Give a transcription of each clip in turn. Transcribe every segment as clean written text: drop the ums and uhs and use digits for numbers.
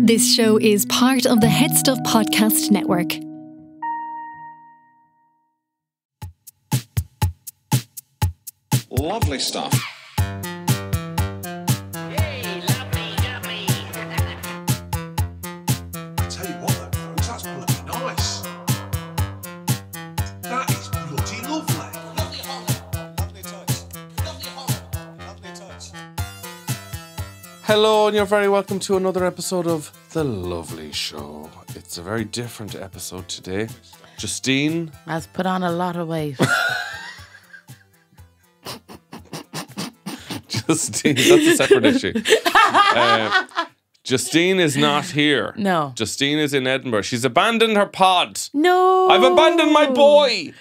This show is part of the HeadStuff podcast network. Lovely stuff. Hey, lovely, lovely. I tell you what, though, folks, that's bloody nice. That is bloody lovely. Lovely Holland. Lovely touch. Lovely Holland. Lovely touch. Hello, and you're very welcome to another episode of The Lovely Show. It's a very different episode today. Justine has put on a lot of weight. Justine, that's a separate issue. Justine is not here. No. Justine is in Edinburgh. She's abandoned her pod. No. I've abandoned my boy.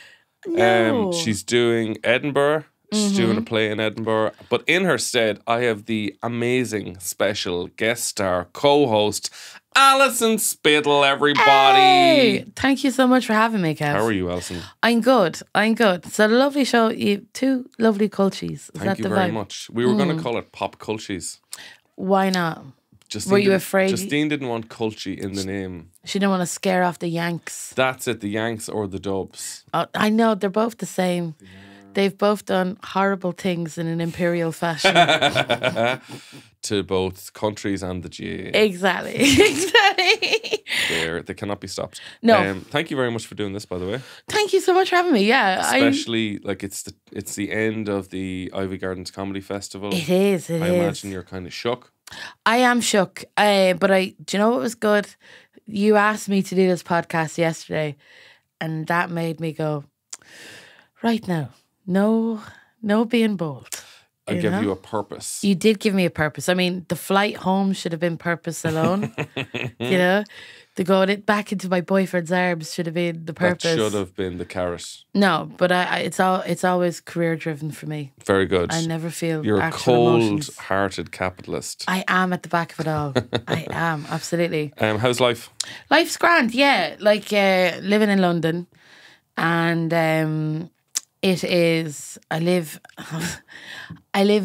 No. She's doing Edinburgh. She's doing a play in Edinburgh. But in her stead, I have the amazing special guest star co-host, Alison Spittle, everybody. Hey, thank you so much for having me, Kev. How are you, Alison? I'm good. So lovely show. You two lovely cultures. Is Thank that you the very vibe? much. We were going to call it Pop Cultures. Why not? Justine Were you didn't- afraid? Justine didn't want Culture in the name. She didn't want to scare off the Yanks. That's it, the Yanks or the Dubs. Oh, I know, they're both the same. They've both done horrible things in an imperial fashion. To both countries and the GA. Exactly. Exactly. They cannot be stopped. No. Thank you very much for doing this, by the way. Thank you so much for having me. Yeah. Especially, like, it's the end of the Ivy Gardens Comedy Festival. It is. I imagine you're kind of shook. I am shook, but do you know what was good? You asked me to do this podcast yesterday, and that made me go, right now, no being bold. I You give know? you a purpose. You did give me a purpose. I mean, the flight home should have been purpose alone. You know, to back into my boyfriend's arms should have been the purpose. That should have been the carrot. No, but it's always career driven for me. Very good. I never feel You're a actual emotions. cold-hearted capitalist. I am at the back of it all. I am, absolutely. How's life? Life's grand, yeah. Like living in London, and it is. I live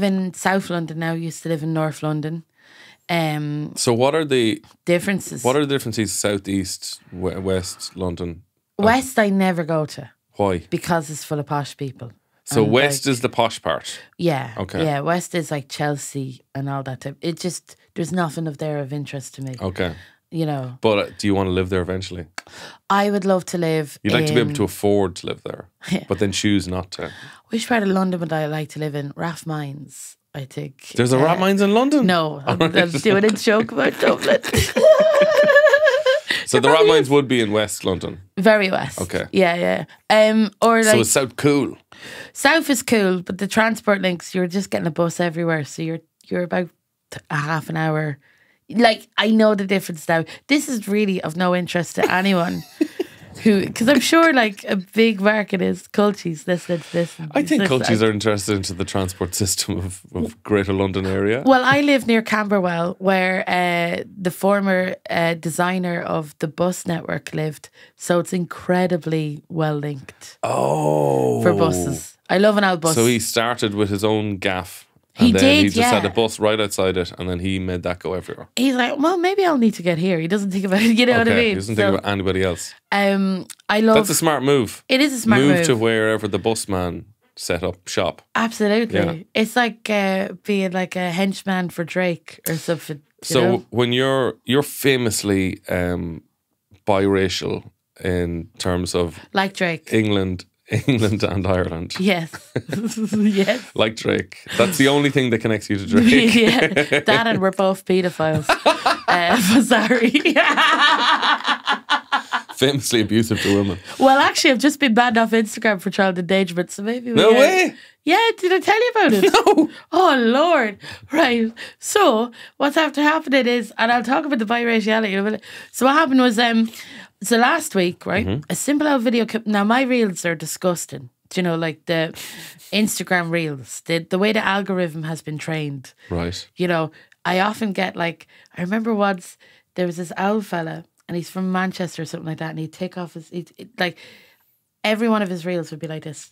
in South London now. Used to live in North London. So what are the Differences. What are the differences South, East, West London? West? I never go to Why? because it's full of posh people. So And, West like, is the posh part. yeah, Okay. yeah. West is like Chelsea and all that type. It just there's nothing of there of interest to me. Okay. You know, But do you want to live there eventually? I would love to live. You'd like to be able in- to afford to live there, but then choose not to. Which part of London would I like to live in? Rathmines, I think. There's a rat mines in London? No, I'm doing a joke about Dublin. So the rat mines would be in West London. Very west. Okay. Yeah. Or So like is South cool? south is cool, but the transport links, you're just getting a bus everywhere, so you're about a half an hour. Like, I know the difference now. This is really of no interest to anyone because I'm sure like a big market is culties listening to this. I think cultures are interested into the transport system of Greater London area. Well, I live near Camberwell, where the former designer of the bus network lived. So it's incredibly well linked Oh. for buses. I love an old bus. So he started with his own gaff. He And then did, he just yeah. had a bus right outside it, and then he made that go everywhere. He's like, well, maybe I'll need to get here. He doesn't think about it. You know what I Okay, mean? he doesn't think about anybody else. I love. That's a smart move. It is a smart move. to wherever the busman set up shop. Absolutely. Yeah. It's like being like a henchman for Drake or something. you So know? when you're famously biracial in terms of Like Drake. England and Ireland, Yes. Yes. like Drake. That's the only thing that connects you to Drake. Yeah, that and we're both paedophiles. Sorry. Famously abusive to women. Well, actually, I've just been banned off Instagram for child endangerment, so maybe we... No way. Yeah, did I tell you about it? No. Oh, Lord. Right. So, what's after happening is, and I'll talk about the biraciality in a minute. So, what happened was, so last week, right, Mm-hmm. a simple old video clip. Now, my reels are disgusting. Do you know, like the Instagram reels, the way the algorithm has been trained. Right. You know, I often get like, I remember once there was this old fella and he's from Manchester or something like that, and he'd take off his, like, every one of his reels would be like this.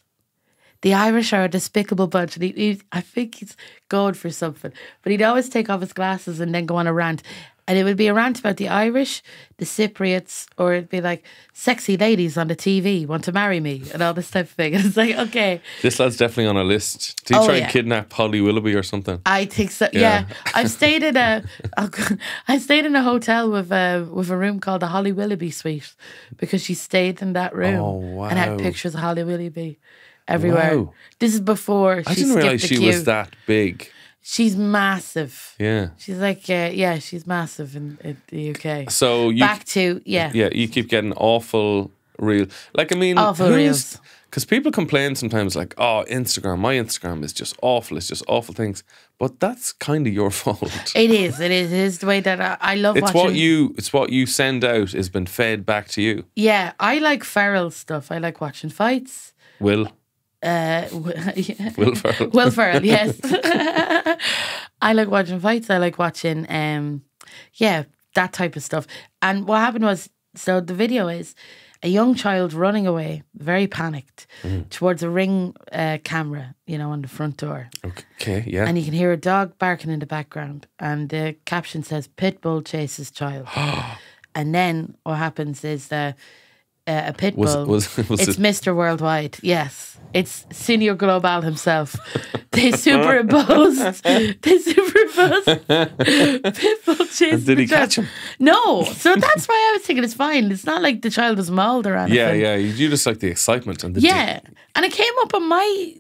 The Irish are a despicable bunch. And I think he's going for something. But he'd always take off his glasses and then go on a rant. And it would be a rant about the Irish, the Cypriots, or it'd be like, sexy ladies on the TV want to marry me and all this type of thing. And it's like, okay. This lad's definitely on a list. Did he try and kidnap Polly Willoughby or something? I think so. Yeah. I've stayed in I stayed in a hotel with a room called the Holly Willoughby Suite because she stayed in that room. Oh, wow. And had pictures of Holly Willoughby everywhere. Wow. This is before she I didn't realise she was that big. She's massive. Yeah. She's like, she's massive in the UK. So back to, Yeah, you keep getting awful real. Like, I mean, awful reels. Because people complain sometimes like, oh, Instagram, my Instagram is just awful. It's just awful things. But that's kind of your fault. It is. It is the way that I love watching. It's what you send out has been fed back to you. Yeah, I like feral stuff. I like watching fights. Will Ferrell. Will Ferrell, yes. I like watching fights. I like watching, that type of stuff. And what happened was, so the video is a young child running away, very panicked, towards a Ring camera, on the front door. Okay, yeah. And you can hear a dog barking in the background. And the caption says, "Pitbull chases child." And then what happens is a pit bull. Was it's Mr. Worldwide. Yes. It's Senior Global himself. They superimposed Pitbull chasing. Did he catch him? No. So that's why I was thinking it's fine. It's not like the child was mauled or anything. Yeah. You just like the excitement and the and it came up on my,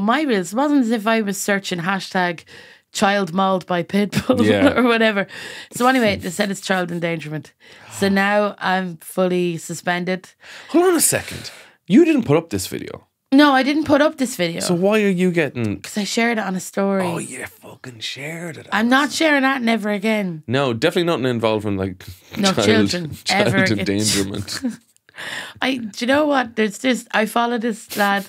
my reels. It wasn't as if I was searching hashtag child mauled by Pitbull or whatever. So anyway, they said it's child endangerment. So now I'm fully suspended. Hold on a second. You didn't put up this video. No, I didn't put up this video. So why are you getting... Because I shared it on a story. Oh, you fucking shared it. I'm not sharing that never again. No, definitely nothing involving like children ever endangerment. Do you know what? There's this... I follow this lad...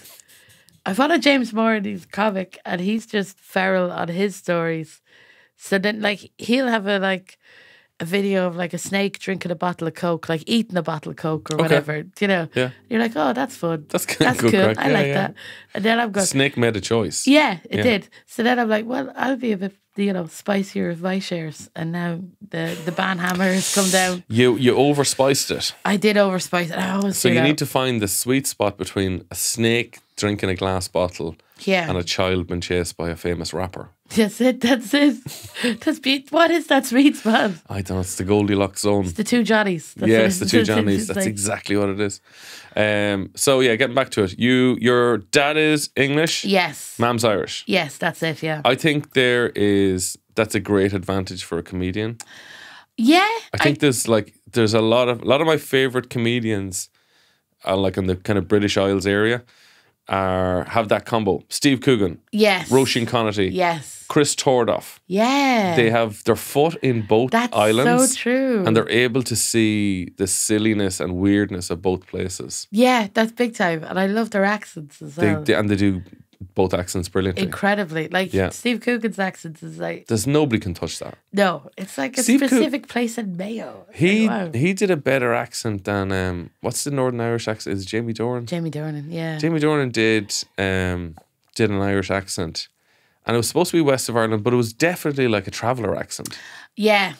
I follow James Moore and he's a comic and he's just feral on his stories. So then like he'll have a video of like a snake drinking a bottle of Coke, like eating a bottle of Coke or whatever, Yeah. You're like, oh, that's fun. That's cool. Crack. I like that. And then I'm going... Snake made a choice. Yeah, it did. So then I'm like, well, I'll be a bit, spicier with my shares. And now the ban hammer has come down. You overspiced it. I did overspice it. I always So do you that. need to find the sweet spot between a snake drinking a glass bottle and a child being chased by a famous rapper. That's it. What is that sweet spot? I don't know. It's the Goldilocks zone. It's the two Johnnies. Yes, the two Johnnies. That's exactly what it is. So yeah, getting back to it. Your dad is English. Yes. Mom's Irish. Yes, that's it. Yeah. I think that's a great advantage for a comedian. Yeah. I think there's a lot of my favorite comedians, like in the kind of British Isles area, have that combo. Steve Coogan. Yes. Roisin Connaughty. Yes. Chris Tordoff. Yeah. They have their foot in both That's islands. so true. And they're able to see the silliness and weirdness of both places. Yeah, that's big time. And I love their accents as well. They do both accents brilliantly. Incredibly. Steve Coogan's accent is like... There's nobody can touch that. No, it's like a Steve specific place in Mayo. He did a better accent than... what's the Northern Irish accent? Is it Jamie Dornan? Jamie Dornan, yeah. Jamie Dornan did an Irish accent. And it was supposed to be west of Ireland, but it was definitely like a traveller accent. Yeah.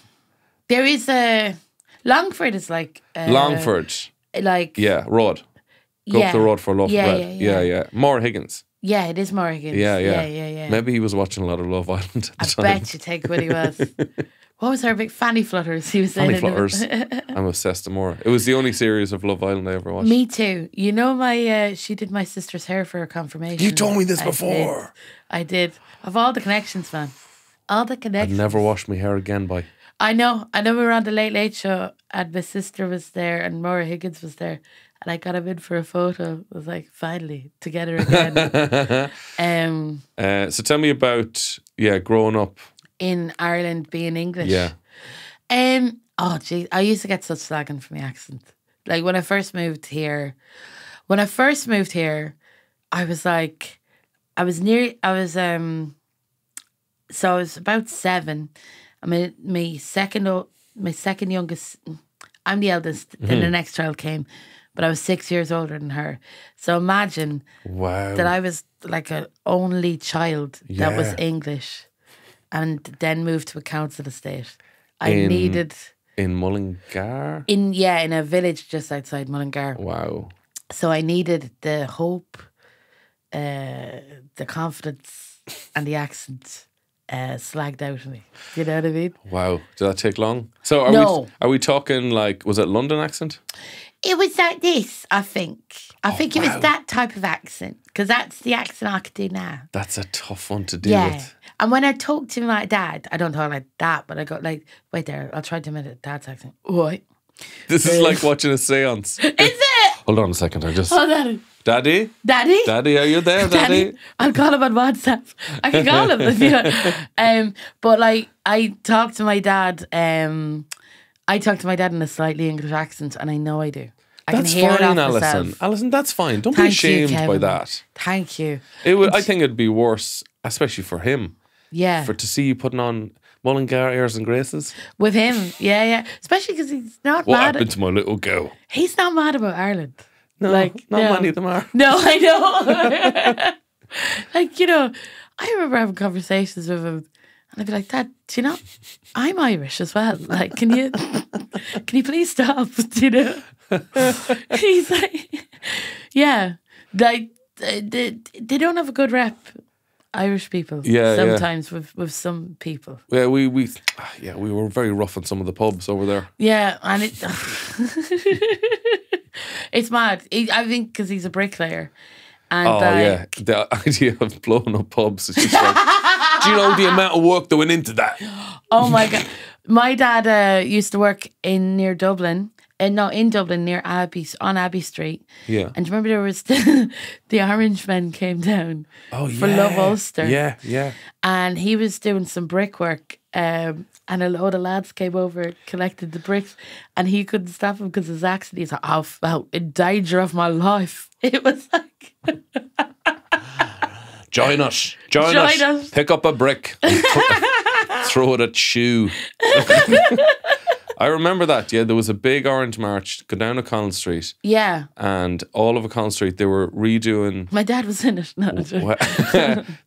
There is a... Longford is like... Longford. Like... Yeah, Road. Go up the road for Love Bread. Yeah. Maura Higgins. Yeah, it is Morgan. Yeah. Maybe he was watching a lot of Love Island at the time. I bet you take what he was. What was her big Fanny Flutters? He was saying. Fanny Flutters. I'm obsessed with Maura. It was the only series of Love Island I ever watched. Me too. You know she did my sister's hair for her confirmation. You told me this before. I did. Of all the connections, man. All the connections. I'd never wash my hair again, boy. I know. We were on the Late Late Show and my sister was there and Maura Higgins was there. And I got him in for a photo. I was like, finally, together again. So tell me about, growing up. In Ireland, being English. Yeah. Oh, geez. I used to get such slagging for my accent. Like, when I first moved here, I was like, I was about 7. I mean, my second youngest, I'm the eldest, and the next child came. But I was 6 years older than her. So imagine that I was like an only child that was English and then moved to a council estate. I In- needed In Mullingar? in a village just outside Mullingar. Wow. So I needed the hope, the confidence, and the accent slagged out of me. You know what I mean? Wow. Did that take long? So No. are we talking like, was it London accent? It was like this, I think. I think it wow. was that type of accent, because that's the accent I could do now. That's a tough one to deal Yeah. with. And when I talk to my dad, I don't talk like that, but I go like, wait there, I'll try to imitate dad's accent. What? This is like watching a seance. Is it? Hold on a second. I just. Oh, Daddy. Daddy? Daddy? Daddy, are you there, Daddy? I'll call him on WhatsApp. I can call him if you know. But like, I talk to my dad. I talk to my dad in a slightly English accent, and I know I do. I That's can hear it fine, off Alison. myself. Alison, that's fine. Don't Thank be ashamed you, by Kevin. that. Thank you. It would. I think it'd be worse, especially for him, Yeah. to see you putting on Mullingar airs and graces. With him. Yeah, yeah. Especially because he's not What mad. happened to my little girl? He's not mad about Ireland. No, Like, not no. many of them are. No, I know. Like, you know, I remember having conversations with him, and I'd be like, Dad, do you know, I'm Irish as well. Like, can you please stop? Do you know? He's like, yeah, like they don't have a good rep. Irish people, Yeah, sometimes with some people. Yeah, we were very rough on some of the pubs over there. Yeah, and it it's mad. I think because he's a bricklayer. And Oh yeah, the idea of blowing up pubs is just like, do you know the amount of work that went into that? Oh my God. My dad used to work near Dublin. In Dublin, near on Abbey Street. Yeah. And do you remember there was the Orange Men came down for Love Ulster? Yeah, yeah. And he was doing some brickwork, and a load of lads came over, collected the bricks, and he couldn't stop him because his accent. He's like, I felt in danger of my life. It was like... Join us. Join us. Pick up a brick and throw it at Shoe. I remember that. Yeah, there was a big orange march go down O'Connell Street, Yeah. and all of O'Connell Street they were redoing. My dad was in it. No,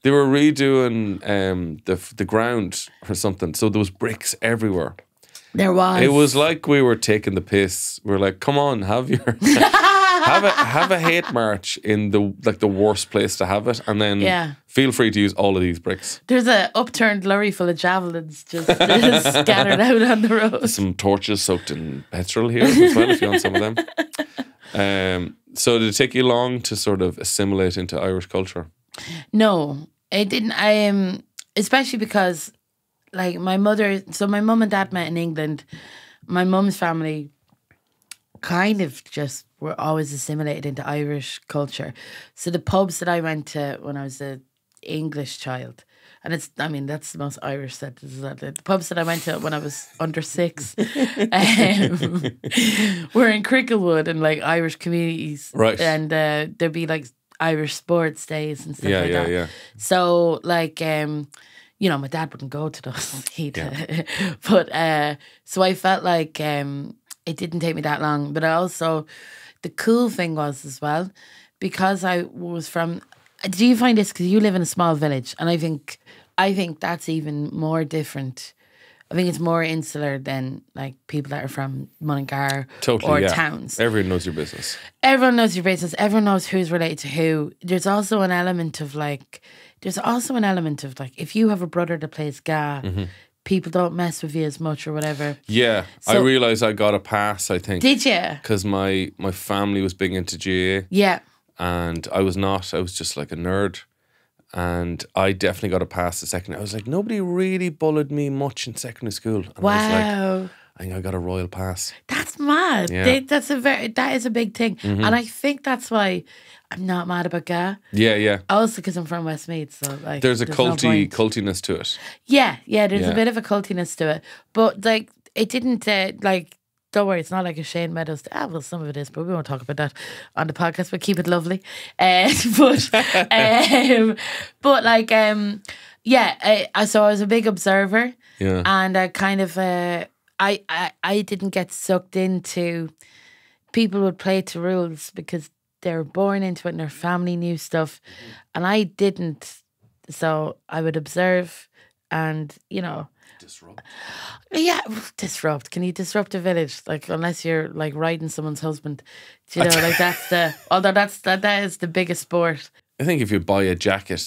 They were redoing the ground or something. So there was bricks everywhere. there was. It was like we were taking the piss. We were like, "Come on, have your have a hate march in the worst place to have it, and then Yeah. feel free to use all of these bricks. There's a upturned lorry full of javelins just scattered out on the road. Some torches soaked in petrol here as well, if you want some of them." So did it take you long to sort of assimilate into Irish culture? No, it didn't. Especially because, like, my mother. So my mum and dad met in England. My mum's family kind of just were always assimilated into Irish culture. So the pubs that I went to when I was an English child, and that's the most Irish sentence. The pubs that I went to when I was under 6 were in Cricklewood and like Irish communities. Right. And there'd be like Irish sports days and stuff Yeah, like yeah, that. yeah. So like, you know, my dad wouldn't go to those. But so I felt like it didn't take me that long. But I also, the cool thing was as well, because I was from. Do you find this because you live in a small village, and I think that's even more different. I think it's more insular than like people that are from Mullingar Totally, or yeah. towns. Everyone knows your business. Everyone knows your business. Everyone knows who's related to who. There's also an element of like, if you have a brother that plays ga, people don't mess with you as much or whatever. Yeah, I So- realised I got a pass, I think. Did you? Because my family was big into GAA. Yeah. And I was not. I was just like a nerd. And I definitely got a pass the second. I was like, nobody really bullied me much in secondary school. And I was like, Wow. I think I got a royal pass. That's mad. Yeah. That is a big thing. And I think that's why I'm not mad about ga. Yeah, yeah. Also because I'm from Westmeath, so like There's a no culty point. cultiness to it. Yeah, there's Yeah. a bit of a cultiness to it. But like it didn't like, don't worry, it's not like a Shane Meadows. Well, some of it is, but we won't talk about that on the podcast. We'll keep it lovely. But like, so I was a big observer. Yeah. And I kind of, I didn't get sucked into, people would play to rules because they were born into it and their family knew stuff. And I didn't. So I would observe and, you know, disrupt. Yeah, disrupt. Can you disrupt a village? Like, unless you're like riding someone's husband. Do you know, like that's the, although that is the biggest sport. I think if you buy a jacket,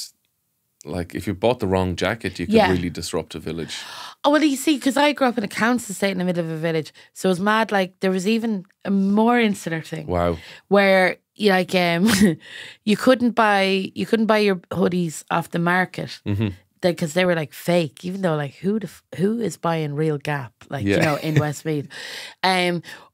like if you bought the wrong jacket, you could really disrupt a village. Oh, well, you see, because I grew up in a council estate in the middle of a village. So it was mad, like, there was even a more insular thing. Wow. Where, like, you couldn't buy your hoodies off the market. Because they were like fake, even though like who is buying real Gap, like you know, in Westmeath,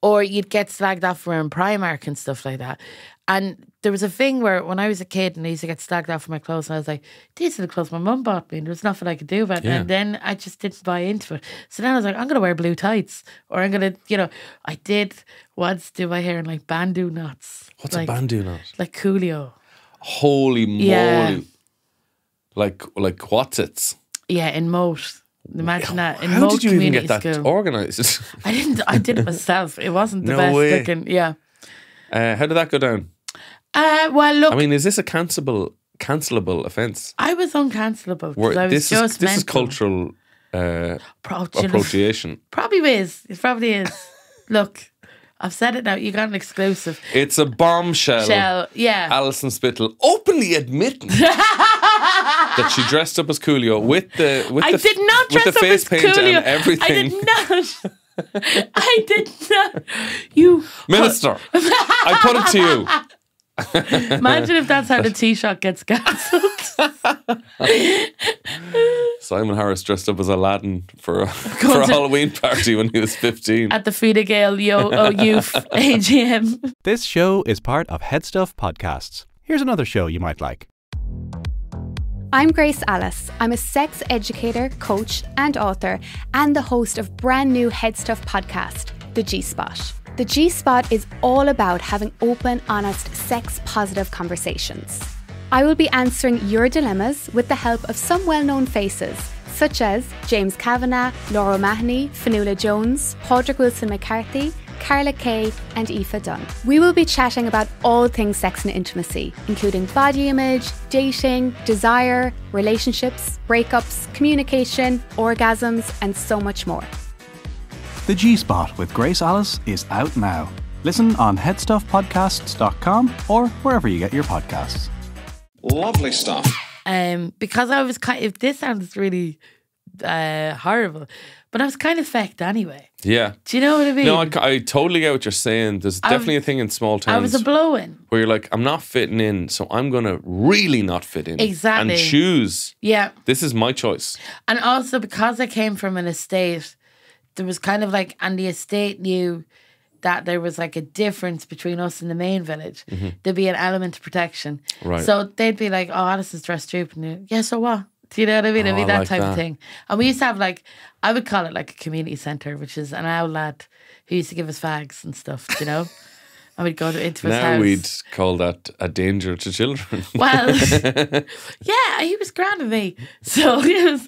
or you'd get slagged off for wearing Primark and stuff like that. And there was a thing where when I was a kid and I used to get slagged off for my clothes, and I was like, these are the clothes my mum bought me, and there was nothing I could do about it. And then I just didn't buy into it. So then I was like, I'm gonna wear blue tights, or I'm gonna, you know, I did once do my hair in like bandeau knots. What's like, a bandeau knot? Like Coolio. Holy moly! Yeah. Like what's it? Yeah, in Moat. Imagine that. In How Moat did you even Community get that School. organised? I didn't. I did it myself. It wasn't the No best way. looking. Yeah. How did that go down? Well, look. I mean, is this a cancelable offence? I was uncancelable because I was This just is mental. cultural appropriation. Probably is. It probably is. Look, I've said it now. You got an exclusive. It's a bombshell. Yeah. Alison Spittle openly admitting that she dressed up as Coolio with the I did not dress with the up face as paint Coolio. and everything. I did not. I did not. You Minister, I put it to you. Imagine if that's how the Taoiseach gets cancelled. Simon Harris dressed up as Aladdin for a Halloween party when he was 15. At the Fine Gael Youth AGM. This show is part of HeadStuff Podcasts. Here's another show you might like. I'm Grace Alice. I'm a sex educator, coach, and author, and the host of brand new HeadStuff podcast, The G-Spot. The G-Spot is all about having open, honest, sex-positive conversations. I will be answering your dilemmas with the help of some well-known faces, such as James Kavanagh, Laura Mahoney, Fionnuala Jones, Padraig Wilson-McCarthy, Carla Kay, and Aoife Dunn. We will be chatting about all things sex and intimacy, including body image, dating, desire, relationships, breakups, communication, orgasms, and so much more. The G-Spot with Grace Alice is out now. Listen on headstuffpodcasts.com or wherever you get your podcasts. Lovely stuff. Because I was kind of, this sounds really horrible, but I was kind of fecked anyway. Yeah. Do you know what I mean? No, I totally get what you're saying. There's definitely a thing in small towns. I was a blow-in. Where you're like, I'm not fitting in, so I'm going to really not fit in. Exactly. And choose. Yeah. This is my choice. And also because I came from an estate, there was kind of like, and the estate knew that there was like a difference between us and the main village. There'd be an element of protection. Right. So they'd be like, oh, Alison's dressed stupid. Yeah, so what? Do you know what I mean? It'd be that like type that. of thing. And we used to have like, I would call it like a community centre, which is an owl lad who used to give us fags and stuff, you know? And we'd go into his Now house. we'd call that a danger to children. Well, yeah, he was grand with me. So,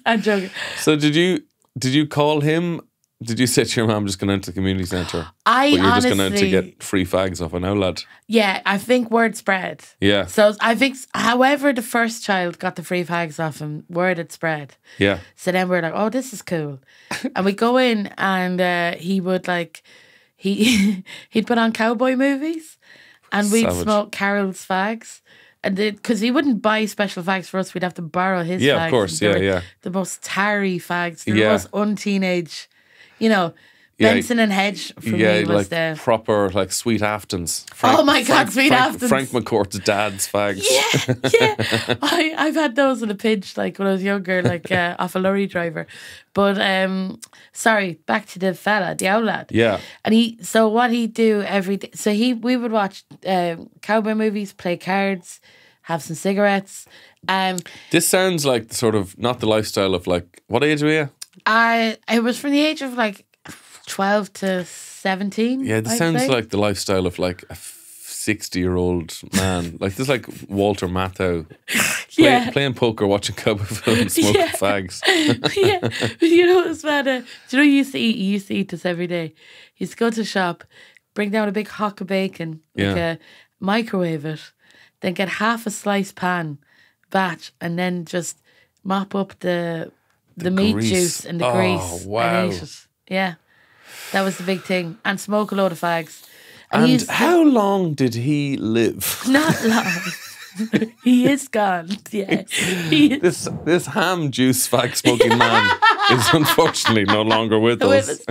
I'm joking. So did you call him? Did you say to your mum, I'm just going out to the community centre? I But you're just going out to honestly- get free fags off an owl lad? Yeah, I think word spread. Yeah. So I think, however, the first child got the free fags off him, word had spread. Yeah. So then we're like, oh, this is cool. And we go in and he would like, he'd put on cowboy movies and we'd Savage. smoke Carol's fags. And because he wouldn't buy special fags for us, we'd have to borrow his fags. Yeah, of course. They Yeah, were yeah. The most tarry fags, the Yeah. most unteenage, you know. Yeah, Benson and Hedge for Yeah, me was like the... proper, like Sweet Aftons. Oh my God, Sweet Aftons. Frank McCourt's dad's fags. Yeah. I've had those in a pinch, like when I was younger, like off a lorry driver. But sorry, back to the fella, the owl lad. Yeah. And so what he'd do every day, so we would watch cowboy movies, play cards, have some cigarettes. This sounds like sort of not the lifestyle of like, what age were you? It was from the age of like 12 to 17. Yeah, this I'd sounds say. like the lifestyle of like a 60-year-old man. Like this is like Walter Matthau Yeah. playing poker, watching cowboy films, smoking Yeah. fags. Yeah, you know what's bad? Do you know he used to eat this every day? He used to go to the shop, bring down a big hock of bacon, microwave it, then get half a sliced pan, batch, and then just mop up the the meat grease. juice and the Oh, grease. wow. And ate it. Yeah, that was the big thing. And smoke a load of fags. And he's how long did he live? not long. He is gone. Yeah, he is. This ham juice fag smoking man is unfortunately no longer with us.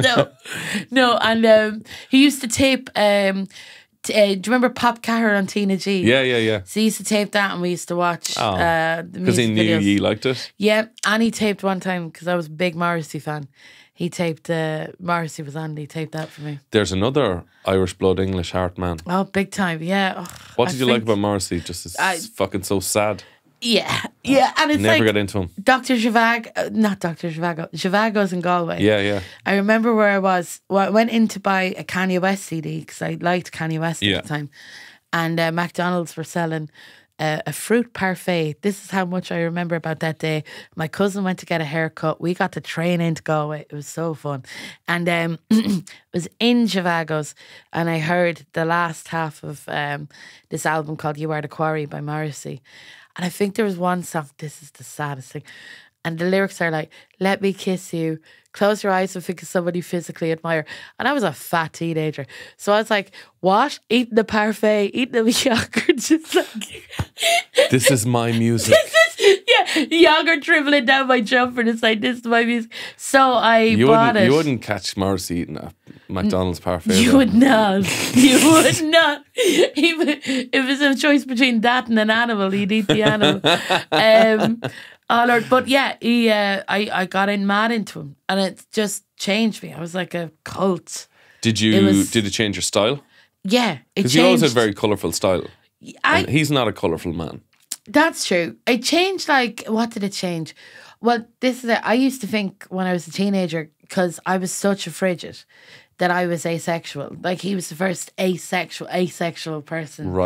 No, and he used to tape. Do you remember Pop Carrot on Tina G? Yeah. So he used to tape that, and we used to watch the Because he music knew videos. you liked it. Yeah, and he taped one time because I was a big Morrissey fan. He taped Morrissey was on. And he taped that for me. There's another Irish blood English heart man. Oh, big time! Yeah. Oh, What did you like about Morrissey? Just as fucking so sad. Yeah, and it's Never like got into him. Dr. Zhivago, not Dr. Zhivago. Zhivago's in Galway. Yeah. I remember where I was. Well, I went in to buy a Kanye West CD because I liked Kanye West at the time. And McDonald's were selling a fruit parfait. This is how much I remember about that day. My cousin went to get a haircut. We got the train into Galway. It was so fun. And it was in Zhivago's, and I heard the last half of this album called You Are the Quarry by Morrissey. And I think there was one song, this is the saddest thing. And the lyrics are like, let me kiss you, close your eyes and think of somebody you physically admire. And I was a fat teenager. So I was like, what? Eating the parfait, eating the yogurt, just like... This is my music. Yogurt dribbling down my jumper. And it's like, this is my music. So I bought it. You wouldn't catch Morrissey eating a McDonald's parfait. You would not. You would not. If it was a choice between that and an animal, he'd eat the animal. Oh Lord, but yeah, I got in mad into him, and it just changed me. I was like a cult. Did it change your style? Yeah, it Because changed. you always had very colourful style. And he's not a colourful man. That's true. It changed. Like, what did it change? Well, this is it. I used to think when I was a teenager, because I was such a frigid, that I was asexual. Like, he was the first asexual person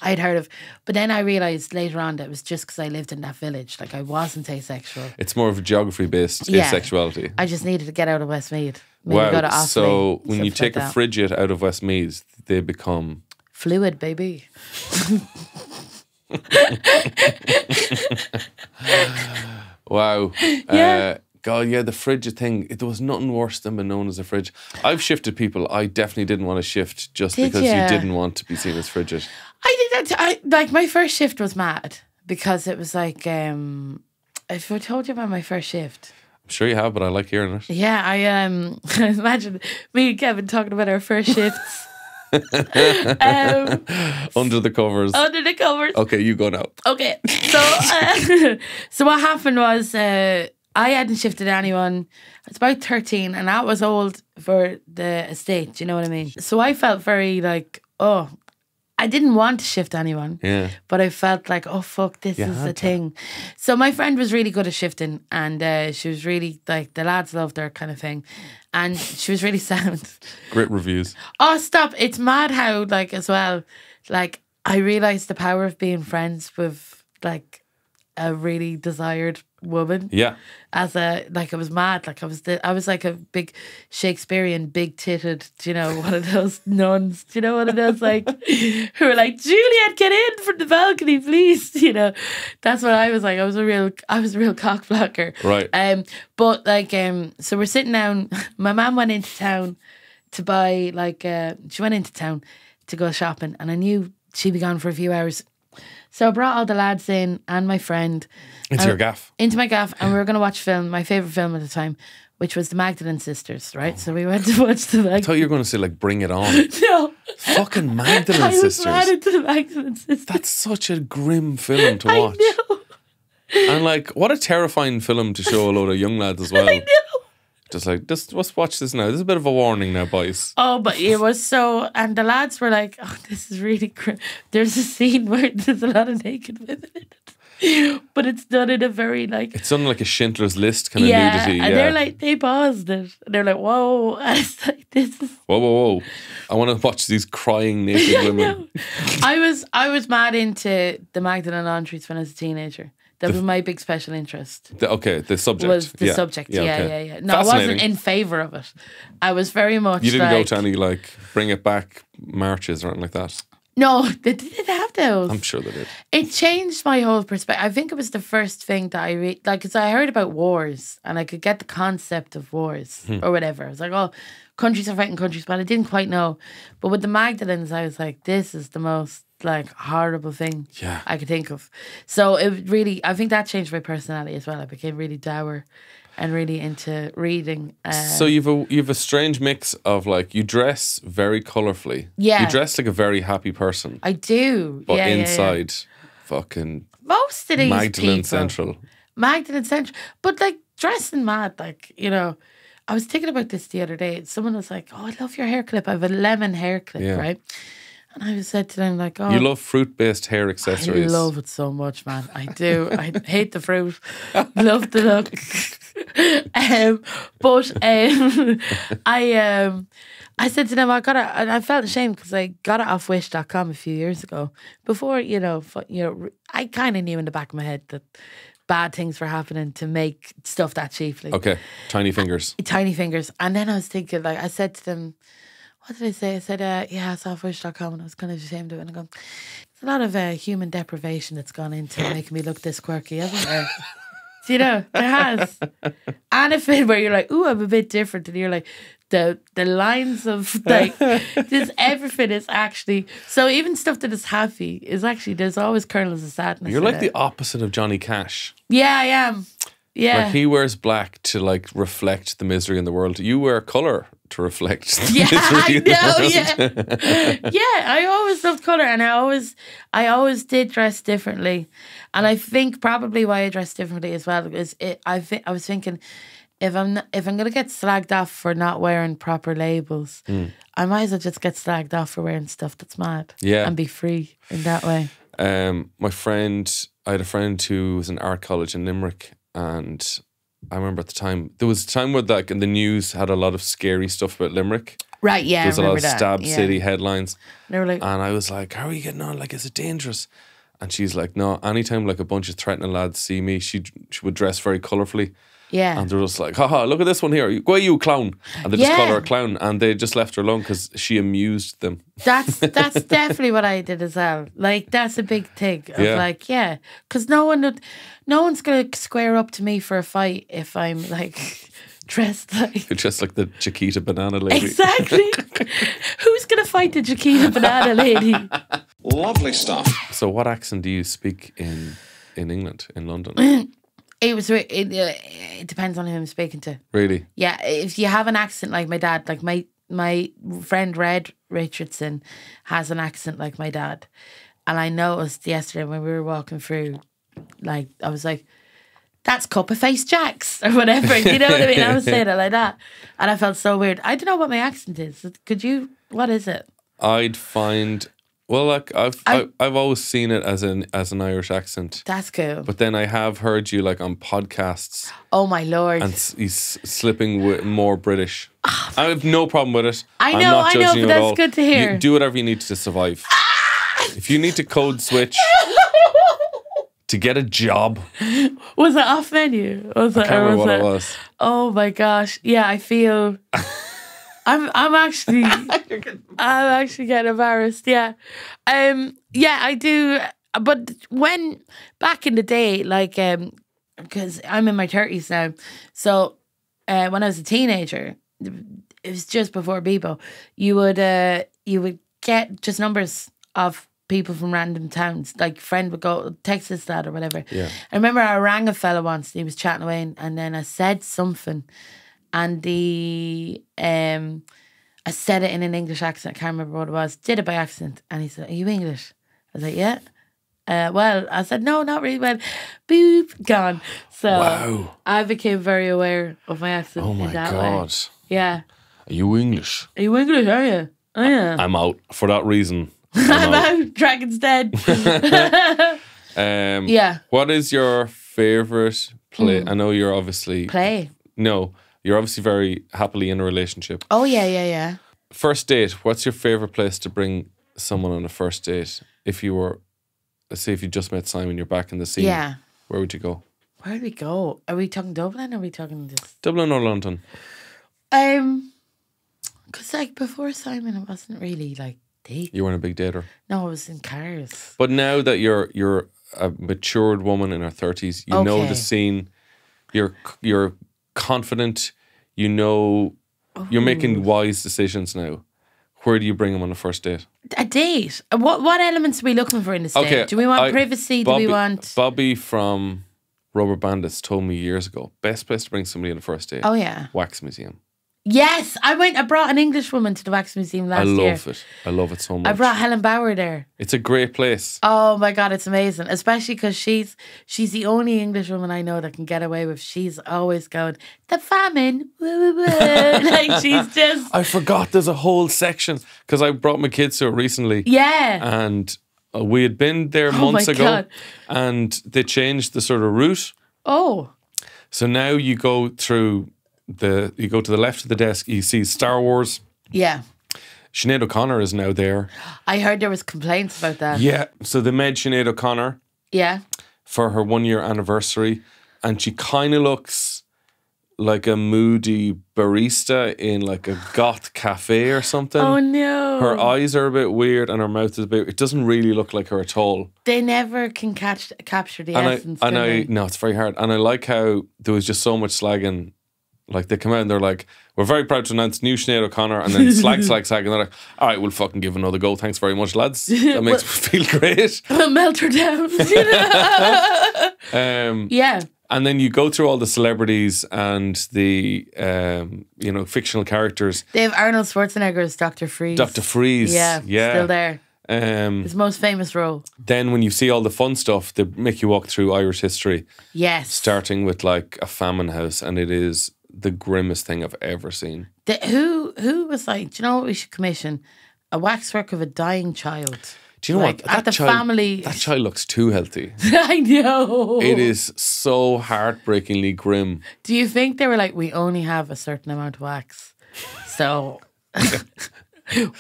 I'd heard of. But then I realised later on that it was just because I lived in that village. Like, I wasn't asexual. It's more of a geography-based asexuality. I just needed to get out of Westmeath. Maybe go to Offaly, so when you take like a frigid out of Westmeath, they become... fluid, baby. Wow. Yeah. God, yeah, the frigid thing. There was nothing worse than being known as a fridge. I've shifted people. I definitely didn't want to shift just because you didn't want to be seen as frigid. I did that. Like, my first shift was mad because it was like, if I told you about my first shift. I'm sure you have, but I like hearing it. Yeah, I imagine me and Kevin talking about our first shifts. Under the covers. Under the covers. Okay, you go now. Okay, so so what happened was I hadn't shifted anyone. I was about 13, and that was old for the estate. Do you know what I mean? So I felt very like, oh, I didn't want to shift anyone. Yeah. But I felt like, oh fuck, this is the thing. So my friend was really good at shifting, and she was really like, the lads loved her kind of thing, and she was really sound. Great reviews. Oh, stop! It's mad how, like, as well, like, I realised the power of being friends with like a really desired woman. Yeah. As a, like, it was mad. Like, I was like a big Shakespearean, big titted, you know, one of those nuns, you know, one of those like who were like, Juliet, get in from the balcony, please. You know, that's what I was like. I was a real cock blocker. Right. But like, so we're sitting down. My mum went into town to buy like, she went into town to go shopping, and I knew she'd be gone for a few hours. So I brought all the lads in and my friend. Into your gaff. Into my gaff, and we were going to watch film, my favourite film at the time, which was The Magdalene Sisters, right? So we went to watch The Magdalene. I thought you were going to say, like, Bring It On. No. Fucking Magdalene I was Sisters. mad into The Magdalene Sisters. That's such a grim film to watch. I know. And, like, what a terrifying film to show a load of young lads as well. I know. Just like, let's watch this now. This is a bit of a warning now, boys. Oh, but it was so... And the lads were like, oh, this is really grim. There's a scene where there's a lot of naked women in it. But it's done in a very, like... It's done like a Schindler's List kind of nudity. And they're like, they paused it. And they're like, whoa. And it's like, this is... Whoa. I want to watch these crying naked women. I was mad into the Magdalene Laundries when I was a teenager. That was my big special interest. The subject. Was the subject. Yeah. No, I wasn't in favour of it. I was very much You didn't like, go to any, like, Bring It Back marches or anything like that? No, they didn't have those. I'm sure they did. It changed my whole perspective. I think it was the first thing that I read, like, because I heard about wars and I could get the concept of wars or whatever. I was like, oh, countries are fighting countries, but I didn't quite know. But with the Magdalens, I was like, this is the most like horrible thing I could think of. So it really, I think that changed my personality as well. I became really dour and really into reading. So you've a strange mix of like you dress very colourfully. Yeah. You dress like a very happy person. I do. But yeah, inside, fucking most of these Magdalene people, Central. Magdalene Central. But like dressing mad, like, you know, I was thinking about this the other day. Someone was like, oh, I love your hair clip. I have a lemon hair clip, right? And I said to them, like, oh. You love fruit-based hair accessories. I love it so much, man. I do. I hate the fruit. Love the look. I said to them, I felt ashamed because I got it off Wish.com a few years ago. Before, I kind of knew in the back of my head that bad things were happening to make stuff that cheaply. Okay, tiny fingers. Tiny fingers. And then I was thinking, like, I said to them, what did I say? I said, yeah, it's off Wish.com, and I was kind of ashamed of it. And I go, there's a lot of human deprivation that's gone into making me look this quirky, hasn't there? So, you know, there has. And a film where you're like, ooh, I'm a bit different. And you're like, the lines of, like, just everything is actually, so even stuff that is happy is actually, there's always kernels of sadness. You're like the opposite of Johnny Cash. Yeah, I am. Yeah. Like he wears black to like reflect the misery in the world. You wear colour to reflect the Yeah, misery I in the know. world. Yeah, I always loved colour, and I always did dress differently. And I think probably why I dress differently as well is I was thinking if I'm gonna get slagged off for not wearing proper labels, I might as well just get slagged off for wearing stuff that's mad. Yeah. And be free in that way. I had a friend who was in art college in Limerick, and I remember at the time, there was a time where like in the news had a lot of scary stuff about Limerick. Right, yeah. There was a lot of that. Stab Yeah. City headlines. They were like, And I was like, how are you getting on? Like, is it dangerous? And she's like, no, anytime like a bunch of threatening lads see me, she would dress very colourfully. yeah. And they're just like, haha, look at this one here. Go away, you clown. And they just Yeah. call her a clown. And they just left her alone because she amused them. That's definitely what I did as well. Like, that's a big thing of Yeah. like, yeah, because no one's gonna square up to me for a fight if I'm like dressed like You're just like the Chiquita banana lady. exactly. Who's gonna fight the Chiquita banana lady? Lovely stuff. So what accent do you speak in England, in London? It depends on who I'm speaking to. Really? Yeah, if you have an accent like my dad, like my friend Red Richardson has an accent like my dad. And I noticed yesterday when we were walking through, like, I was like, that's Copperface Jacks or whatever. You know what I mean? I was saying it like that. And I felt so weird. I don't know what my accent is. What is it? I'd find, well, like I've always seen it as an Irish accent. That's cool. But then I have heard you like on podcasts Oh my Lord. and he's slipping with more British. I have no problem with it. I I'm know, not I know, judging but you at that's all. good to hear. You do whatever you need to survive. If you need to code switch to get a job, Was it off menu? Was it? I can't remember what it was. Oh my gosh! Yeah, I feel. I'm actually getting embarrassed. Yeah, yeah, I do. But when back in the day, like, because I'm in my 30s now, so when I was a teenager, it was just before Bebo. You would get just numbers of people from random towns. Like, friend would go text this lad or whatever. Yeah. I remember I rang a fella once. He was chatting away, and then I said something, and I said it in an English accent. I can't remember what it was. Did it by accident, and he said, "Are you English?" I was like, "Yeah." Well, I said, "No, not really." Well, boop, gone. So Wow. I became very aware of my accent. Oh my in that God. way. Yeah. Are you English? Are you English? Are you? Oh yeah. I'm out for that reason. I'm out. Dragon's dead. Yeah. What is your favourite play? I know you're obviously Play. No, you're obviously very happily in a relationship. Oh yeah. First date. What's your favourite place to bring someone on a first date? If you were, let's say, if you just met Simon, you're back in the scene. Yeah. Where would you go? Where do we go? Are we talking Dublin? Or are we talking just? Dublin or London? Because like before Simon, I wasn't really like date. You weren't a big dater. No, I was in cars. But now that you're a matured woman in her 30s, you know Okay. the scene. You're confident. You know you're making wise decisions now. Where do you bring him on a first date? A date. What elements are we looking for in this Okay, date? Do we want privacy? Do we want... Bobby from Rubber Bandits told me years ago, best place to bring somebody on a first date. Oh, yeah. Wax Museum. Yes, I brought an English woman to the Wax Museum last year. I love it so much. I brought Helen Bauer there. It's a great place. Oh my God, it's amazing. Especially because she's the only English woman I know that can get away with. She's always going, the famine. Woo, woo, woo. Like she's just... I forgot there's a whole section because I brought my kids to it recently. Yeah. And we had been there Oh months my ago God. and they changed the sort of route. Oh. So now you go through you go to the left of the desk, you see Star Wars. Yeah. Sinead O'Connor is now there. I heard there was complaints about that. Yeah. So they made Sinead O'Connor Yeah. for her 1 year anniversary. And she kind of looks like a moody barista in like a goth cafe or something. Oh no. Her eyes are a bit weird and her mouth is a bit... It doesn't really look like her at all. They never can capture the essence. do they? No, it's very hard. And I like how there was just so much slagging. Like they come out and they're like, we're very proud to announce new Sinead O'Connor, and then slag. And they're like, all right, we'll fucking give another go. Thanks very much, lads. That makes me feel great. Melt her down. Yeah. And then you go through all the celebrities and the fictional characters. They have Arnold Schwarzenegger as Dr. Freeze. Dr. Freeze. Yeah. Still there. His most famous role. Then when you see all the fun stuff, they make you walk through Irish history. Yes. Starting with like a famine house, and it is the grimmest thing I've ever seen. Who was like, do you know what we should commission? A waxwork of a dying child. Do you know like, what? At the family. That child looks too healthy. I know. It is so heartbreakingly grim. Do you think they were like, we only have a certain amount of wax? So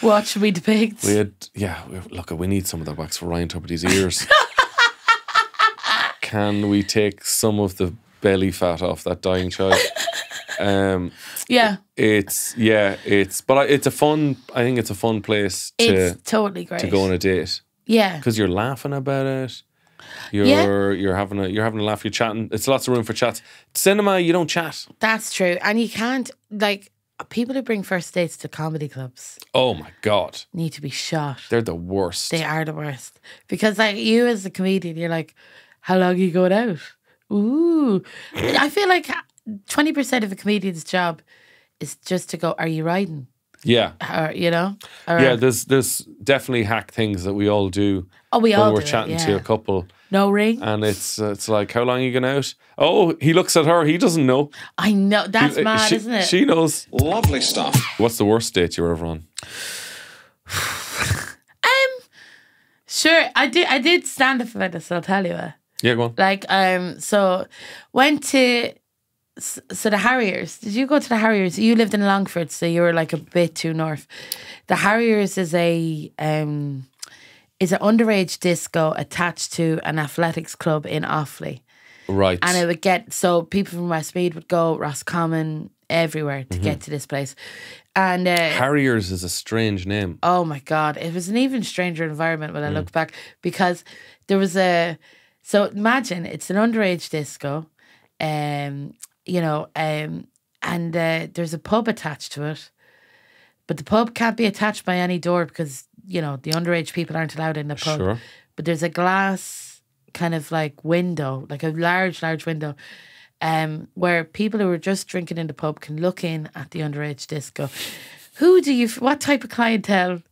what should we depict? We need some of that wax for Ryan Tubridy's ears. Can we take some of the belly fat off that dying child? Yeah. It's a fun place It's totally great. to go on a date. Yeah. Because you're laughing about it. You're having a laugh, you're chatting. It's lots of room for chats. Cinema, you don't chat. That's true. And you can't, like, people who bring first dates to comedy clubs Oh my God. need to be shot. They're the worst. They are the worst. Because like you as a comedian, you're like, how long are you going out? Ooh. I feel like 20% of a comedian's job is just to go, are you riding? Yeah. Or, you know? Or, Yeah, there's definitely hack things that we all do we all when we're do it, chatting to yeah. a couple. No ring? And it's like, how long are you going out? Oh, he looks at her. He doesn't know. I know. That's mad, isn't it? She knows. Lovely stuff. What's the worst date you were ever on? Sure. I did stand up about this, I'll tell you. Yeah, go on. Like, so went to... So the Harriers, did you go to the Harriers? You lived in Longford, so you were like a bit too north. The Harriers is an underage disco attached to an athletics club in Offaly. Right. And it would get, so people from Westmeath would go, Roscommon, everywhere to get to this place. And Harriers is a strange name. oh my God, it was an even stranger environment when I looked back, because there was so imagine it's an underage disco, and there's a pub attached to it, but the pub can't be attached by any door because, the underage people aren't allowed in the pub. Sure. But there's a glass kind of like window, like a large window, where people who are just drinking in the pub can look in at the underage disco. What type of clientele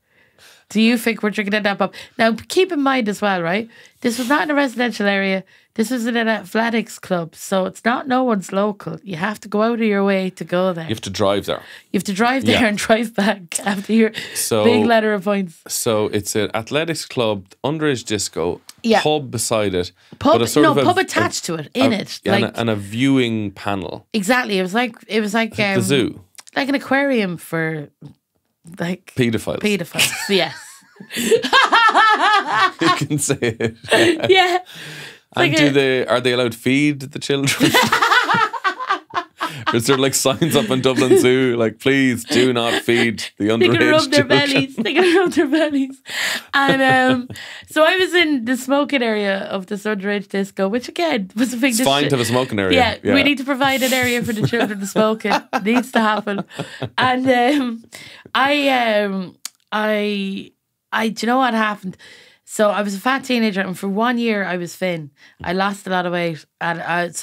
do you think we're drinking in that pub? Now, keep in mind as well, right? This was not in a residential area. This was in an athletics club. So it's not no one's local. You have to go out of your way to go there. You have to drive there. You have to drive there Yeah. and drive back after your big letter of points. So it's an athletics club, underage disco, Yeah. pub beside it. Pub, but a sort of pub attached to it, in it. And a viewing panel. Exactly. It was like The zoo. like an aquarium for like Pedophiles. Yes. You can say it. Yeah. And are they allowed to feed the children? Is there like signs up in Dublin Zoo like, please do not feed the underage They can rub their children? bellies. They can rub their bellies. And so I was in the smoking area of this underage disco, which again was a big. It's fine to have a smoking area. Yeah, we need to provide an area for the children to smoke in. It needs to happen. And do you know what happened? So I was a fat teenager, and for 1 year I was thin. I lost a lot of weight, and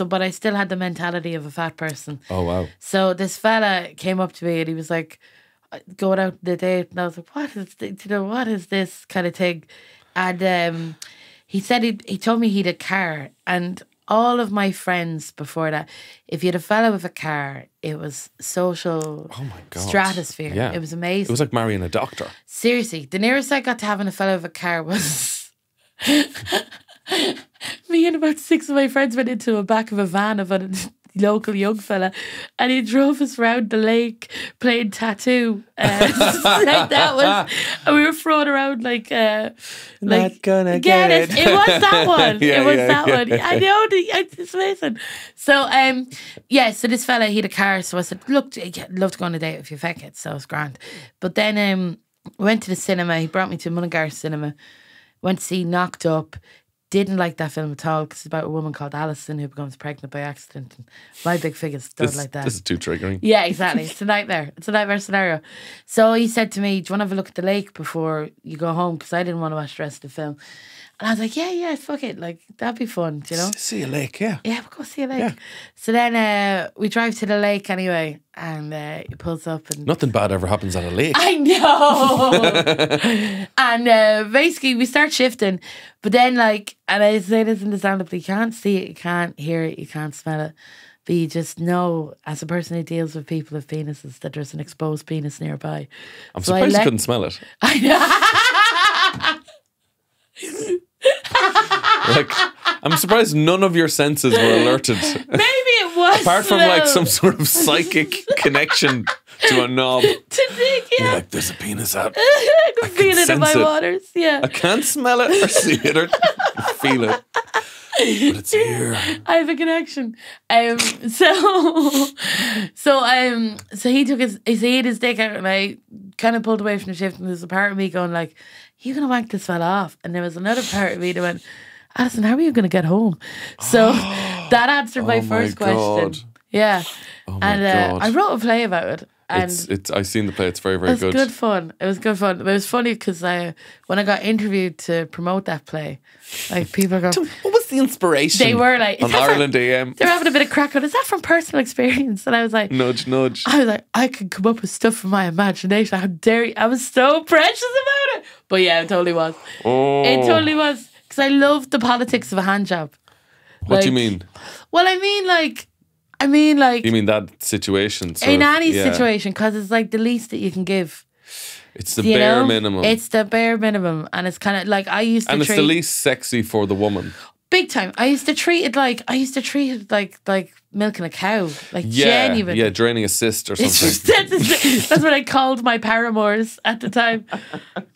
but I still had the mentality of a fat person. Oh wow! So this fella came up to me and he was like, going out on the date, and I was like, what is this kind of thing? And he said he told me he had a car, and all of my friends before that, if you had a fella with a car, it was social stratosphere. Yeah. It was amazing. It was like marrying a doctor. Seriously, the nearest I got to having a fella with a car was me and about 6 of my friends went into the back of a van of a local young fella, and he drove us round the lake playing tattoo. Like that was, and we were throwing around like Not gonna get it. It was that one. Yeah, it was yeah, that yeah, one. yeah. I know. It's amazing. So so this fella, he had a car. So I said, look, I'd love to go on a date with you, feck it. So it was grand. But then we went to the cinema. He brought me to Mullingar Cinema. Went to see Knocked Up. Didn't like that film at all because it's about a woman called Alison who becomes pregnant by accident. And my big figures don't like that. This is too triggering. Yeah, exactly. It's a nightmare. It's a nightmare scenario. So he said to me, do you want to have a look at the lake before you go home? Because I didn't want to watch the rest of the film. And I was like, yeah, fuck it. Like, that'd be fun, do you know? See a lake, yeah. Yeah, we'll go see a lake. Yeah. So then we drive to the lake anyway, and he pulls up and... Nothing bad ever happens at a lake. I know. And basically we start shifting, but then like, and I say this in the stand-up, you can't see it, you can't hear it, you can't smell it, but you just know, as a person who deals with people with penises, that there's an exposed penis nearby. I'm So I surprised you let- couldn't smell it. I know. Like, I'm surprised none of your senses were alerted. Maybe it was Apart from like some sort of psychic connection to a knob. to dig, You're yeah. like, there's a penis out. I can feel it in my sense it. waters, yeah. I can't smell it or see it or feel it. But it's here. I have a connection. So he took he had his dick out, and I kind of pulled away from the shift, and there's a part of me going like, you gonna wank this fella off? And there was another part of me that went, Alison, how are you gonna get home? So that answered my Oh my first question. God. Yeah. Oh my And God. I wrote a play about it. And It's I've seen the play. It's very, it very was good. good fun. It was good fun. It was funny because when I got interviewed to promote that play, like people go, What was the inspiration? they were like, on "Is that from-" Ireland AM. They were having a bit of crack on. Is that from personal experience? And I was like, Nudge, nudge. I was like, I can come up with stuff from my imagination. How dare you? I was so precious about it. But yeah, it totally was. Oh, It totally was. Because I love the politics of a hand job. what do you like- mean? Well, I mean like You mean that situation? sort in of, any yeah. situation, because it's like the least that you can give. It's the You bare know? minimum. It's the bare minimum. And it's kind of like I used to and it's treat... the least sexy for the woman. Big time. I used to treat it like milking a cow. Like Yeah, genuine. yeah, draining a cyst or something. That's what I called my paramours at the time.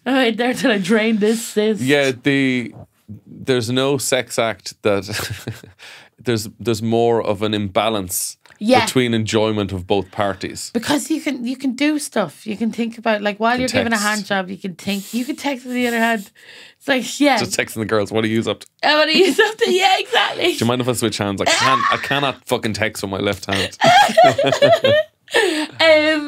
I went there till I drained this cyst. Yeah, there's no sex act that there's more of an imbalance Yeah. between enjoyment of both parties. Because you can do stuff. You can think about, like, while you're giving a text. hand job, you can think. You can text with the other hand. It's like, yeah. Just texting the girls, what do you use up to? I want to use something. Yeah, exactly. Do you mind if I switch hands? I cannot fucking text with my left hand.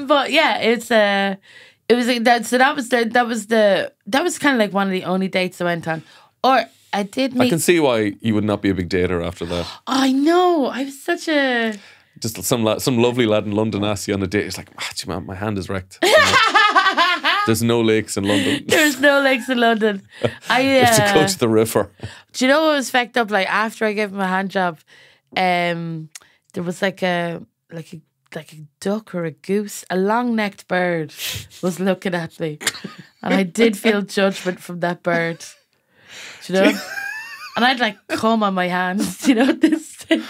But yeah, it was like that. So that was kind of like one of the only dates I went on. Or I did meet. I can see why you would not be a big dater after that. I know. I was such a. Just some lovely lad in London asks you on a date. He's like, man, my hand is wrecked. There's no lakes in London. There's no lakes in London. I You have to go to the river. Do you know what was fucked up? Like after I gave him a hand job, there was like a duck or a goose, a long-necked bird was looking at me, and I did feel judgment from that bird. Do you know? And I'd like cum on my hands. Do you know this thing?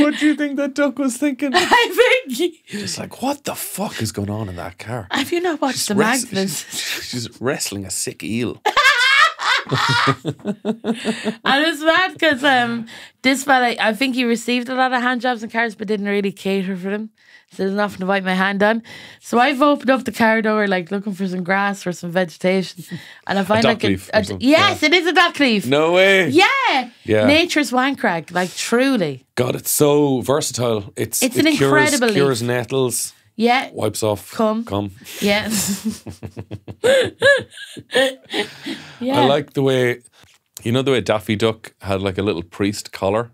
What do you think that duck was thinking? I think. Just like, what the fuck is going on in that car? Have you not watched the She's Magnus? she's wrestling a sick eel. And it's mad because this fella, I think he received a lot of hand jobs and cards, but didn't really cater for them. So there's nothing to wipe my hand on. So I've opened up the car door, like looking for some grass or some vegetation, and I find dock like leaf or something. yes, it is a dock leaf. No way. Yeah, Yeah. nature's wankrag, like truly. God, it's so versatile. It's an incredible leaf. cures nettles, Yeah, wipes off Cum. yeah, yeah. I like the way, you know, the way Daffy Duck had like a little priest collar.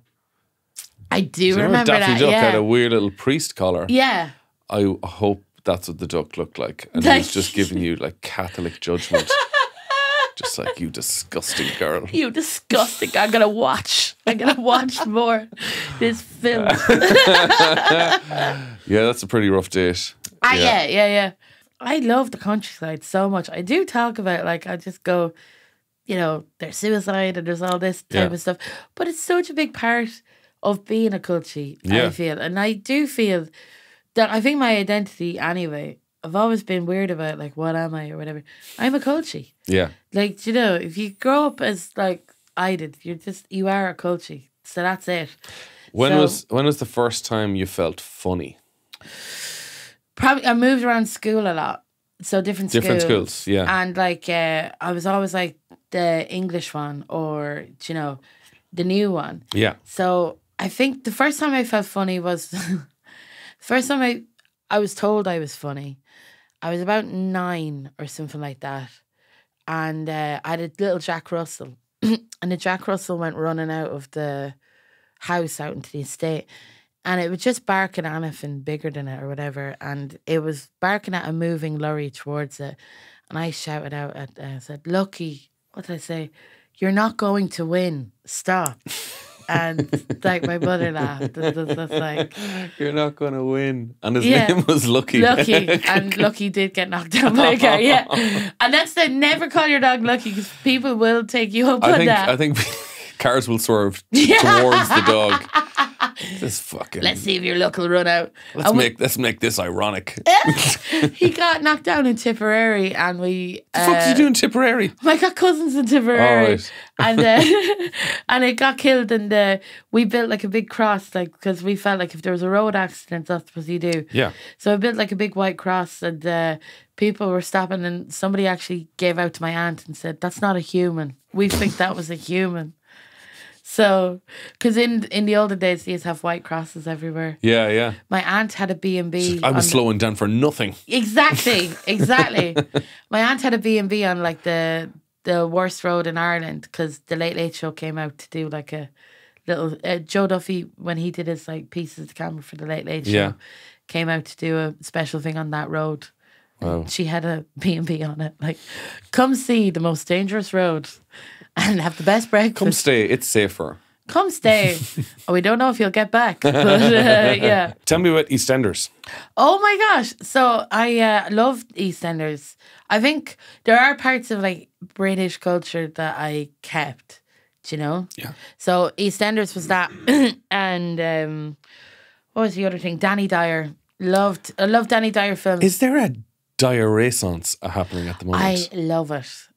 I do Do you remember Daffy that. Duck Yeah, had a weird little priest collar. yeah. I hope that's what the duck looked like, and he Like- was just giving you like Catholic judgment, just like, you disgusting girl. You disgusting. I'm gonna watch more this film. Yeah, that's a pretty rough date. Yeah. I love the countryside so much. I do talk about, like, I just go, you know, there's suicide and there's all this type Yeah. of stuff. But it's such a big part of being a culture, Yeah. I feel. And I do feel that I think my identity anyway, I've always been weird about, like, what am I or whatever. I'm a culture. Yeah. Like, you know, if you grow up as, like, I did, you are a culture. So that's it. When So- was the first time you felt funny? Probably I moved around school a lot, so different schools, yeah. And like I was always like the English one or you know the new one. Yeah. So I think the first time I felt funny was the first time I was told I was funny. I was about 9 or something like that, and I had a little Jack Russell, and the Jack Russell went running out of the house out into the estate. And it was just barking at anything bigger than it or whatever. And it was barking at a moving lorry towards it. And I shouted out I said, Lucky, what did I say? You're not going to win. Stop. And like my mother laughed. That's like, You're not going to win. And his Yeah. name was Lucky. Lucky. And Lucky did get knocked down by a car, yeah. And that's the never call your dog Lucky because people will take you up on that. I think cars will swerve towards the dog. This fucking. Let's see if your luck will run out. Let's make this ironic. He got knocked down in Tipperary, and we. The fuck did you do in Tipperary? I got cousins in Tipperary, Oh, right. and and it got killed. And we built like a big cross, like because we felt like if there was a road accident, that's what you do. Yeah. So I built like a big white cross, and people were stopping, and somebody actually gave out to my aunt and said, "That's not a human. We think that was a human." So, because in the older days, they used to have white crosses everywhere. Yeah. My aunt had a B&B. I was slowing down for nothing. Exactly. My aunt had a B&B on like the worst road in Ireland because the Late Late Show came out to do like a little Joe Duffy when he did his like pieces of the camera for the Late Late Show Yeah. came out to do a special thing on that road. Wow. She had a B&B on it. Like, come see the most dangerous road and have the best breakfast. Come stay. It's safer. Come stay. Oh, we don't know if you'll get back, but yeah. Tell me about EastEnders. Oh my gosh. So I love EastEnders. I think there are parts of like British culture that I kept, do you know? Yeah. So EastEnders was that. And what was the other thing? Danny Dyer. I love Danny Dyer films. Is there a Dyer Renaissance happening at the moment?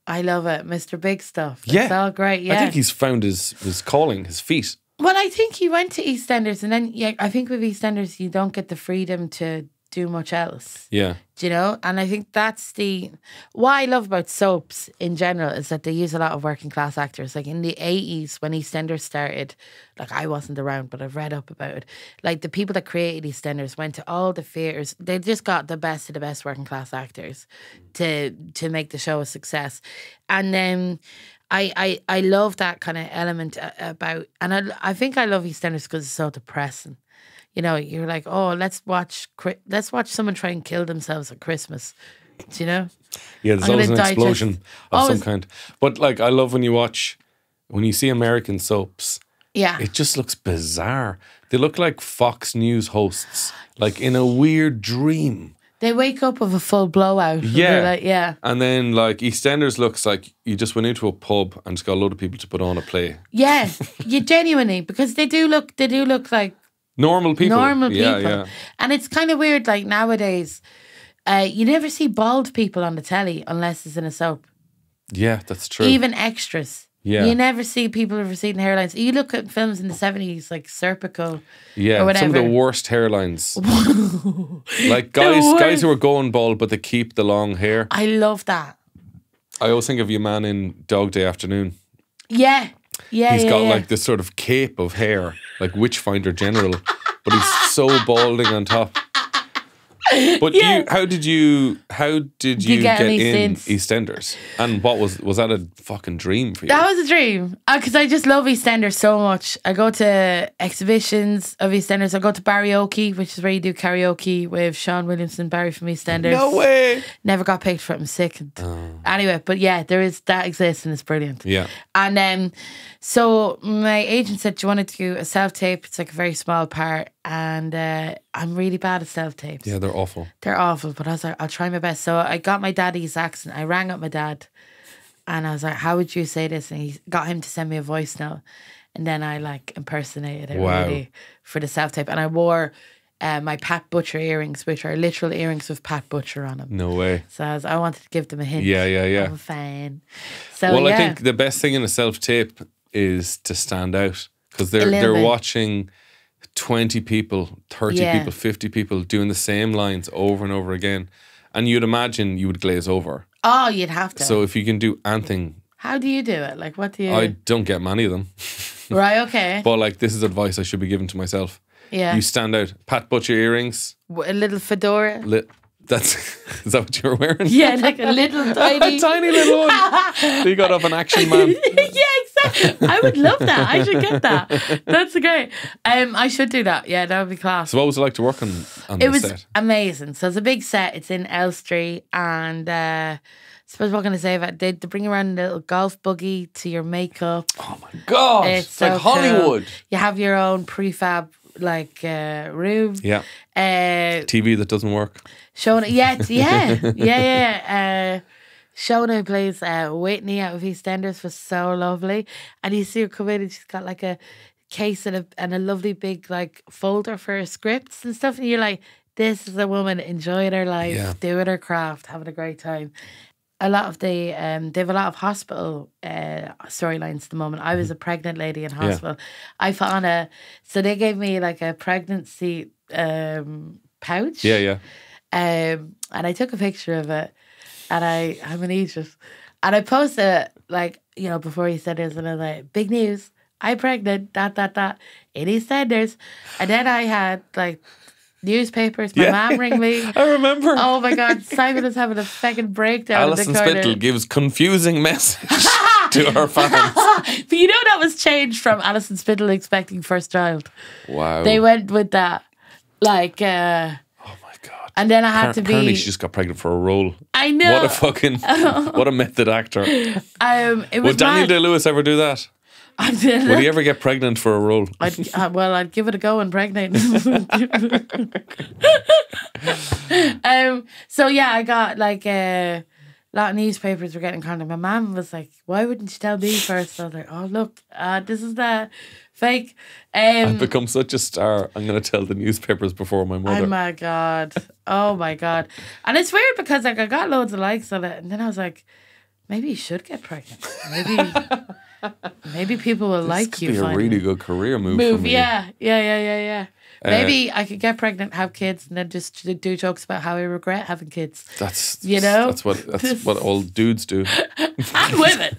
I love it. Mr. Big Stuff. It's Yeah. all great. Yeah. I think he's found his calling, his feet. Well, I think he went to EastEnders, and then I think with EastEnders you don't get the freedom to do much else. Yeah. Do you know? And I think that's what I love about soaps in general is that they use a lot of working class actors. Like in the 80s when EastEnders started, like I wasn't around, but I've read up about it. Like the people that created EastEnders went to all the theatres. They just got the best of the best working class actors to make the show a success. And then I love that kind of element about, and I think I love EastEnders because it's so depressing. You know, you're like, oh, let's watch someone try and kill themselves at Christmas. Do you know? Yeah, there's I'm always gonna an explosion digest- of some always- kind. But like, I love when you see American soaps, Yeah. it just looks bizarre. They look like Fox News hosts, like in a weird dream. They wake up with a full blowout. Yeah. They're like, yeah. And then like EastEnders looks like you just went into a pub and just got a load of people to put on a play. Yeah. You genuinely, because they do look like Normal people. normal people. Yeah. And it's kind of weird, like nowadays, you never see bald people on the telly unless it's in a soap. Yeah, that's true. Even extras. Yeah. You never see people with receding hairlines. You look at films in the 70s, like Serpico. Yeah, or whatever. some of the worst hairlines. Like guys who are going bald, but they keep the long hair. I love that. I always think of your man in Dog Day Afternoon. Yeah. Yeah, He's yeah, got yeah. like this sort of cape of hair, like Witchfinder General, but he's so balding on top. But Yeah. how did you get get any in since? EastEnders? And what was that a fucking dream for you? That was a dream. Because I just love EastEnders so much. I go to exhibitions of EastEnders. I go to karaoke, which is where you do karaoke with Sean Williamson, Barry from EastEnders. No way. Never got picked for it. I'm sick. Anyway, but yeah, that exists and it's brilliant. Yeah. And so my agent said, do you want to do a self-tape? It's like a very small part. And I'm really bad at self-tapes. Yeah, they're awful. They're awful, but I was like, I'll try my best. So I got my daddy's accent. I rang up my dad and I was like, how would you say this? And he got him to send me a voice note. And then I like impersonated it really for the self-tape. And I wore my Pat Butcher earrings, which are literal earrings with Pat Butcher on them. No way. So I wanted to give them a hint. Yeah. I'm a fan. So Well, yeah. I think the best thing in a self-tape is to stand out because A little they're bit. watching 20 people, 30 Yeah. people, 50 people doing the same lines over and over again. And you'd imagine you would glaze over. Oh, you'd have to. So if you can do anything, How do you do it? Like, what do you... I don't get many of them. Right, okay. But like, this is advice I should be giving to myself. Yeah. You stand out. Pat Butcher earrings. A little fedora. That's is that what you were wearing? Yeah, like a little tiny... A tiny little one. So you got off an Action Man. Yeah, exactly. I would love that. I should get that. That's great. I should do that. Yeah, that would be class. So what was it like to work on It the was set? amazing. So it's a big set. It's in Elstree, and I suppose what can I say about it? They bring around a little golf buggy to your makeup. Oh my God. It's so like Hollywood. cool. You have your own prefab room. Yeah. TV that doesn't work. Shona, yeah. Shona, who plays Whitney out of EastEnders, was so lovely. And you see her come in and she's got like a case and a lovely big like folder for her scripts and stuff. And you're like, this is a woman enjoying her life, doing her craft, having a great time. A lot of they have a lot of hospital storylines at the moment. I was a pregnant lady in hospital. I found so they gave me like a pregnancy pouch. Yeah. And I took a picture of it, and I'm in Egypt, and I posted it like, you know, before he said this, and I was like, big news, I'm pregnant, in EastEnders. And then I had like newspapers, my mom ring me. I remember. Oh my God, Simon is having a fucking breakdown Alison in the corner. Spittle gives confusing message to her fans. But you know that was changed from Alison Spittle expecting first child. Wow. They went with that. Like, Oh my God. and then I had to be... Apparently she just got pregnant for a role. I know. What a fucking, what a method actor. It was Would Daniel mad. Day-Lewis ever do that? Would he ever get pregnant for a role? I'd give it a go and pregnant. So yeah, I got like a lot of newspapers were getting in contact. My mum was like, "Why wouldn't you tell me first?" I was like, "Oh look, this is the fake." I've become such a star. I'm going to tell the newspapers before my mother. Oh my God. Oh my God. And it's weird because like I got loads of likes on it, and then I was like, maybe you should get pregnant. Maybe people will like Could you. be a finally. really good career move for me. Yeah. Maybe I could get pregnant, have kids, and then just do jokes about how I regret having kids. That's That's what all dudes do. And women.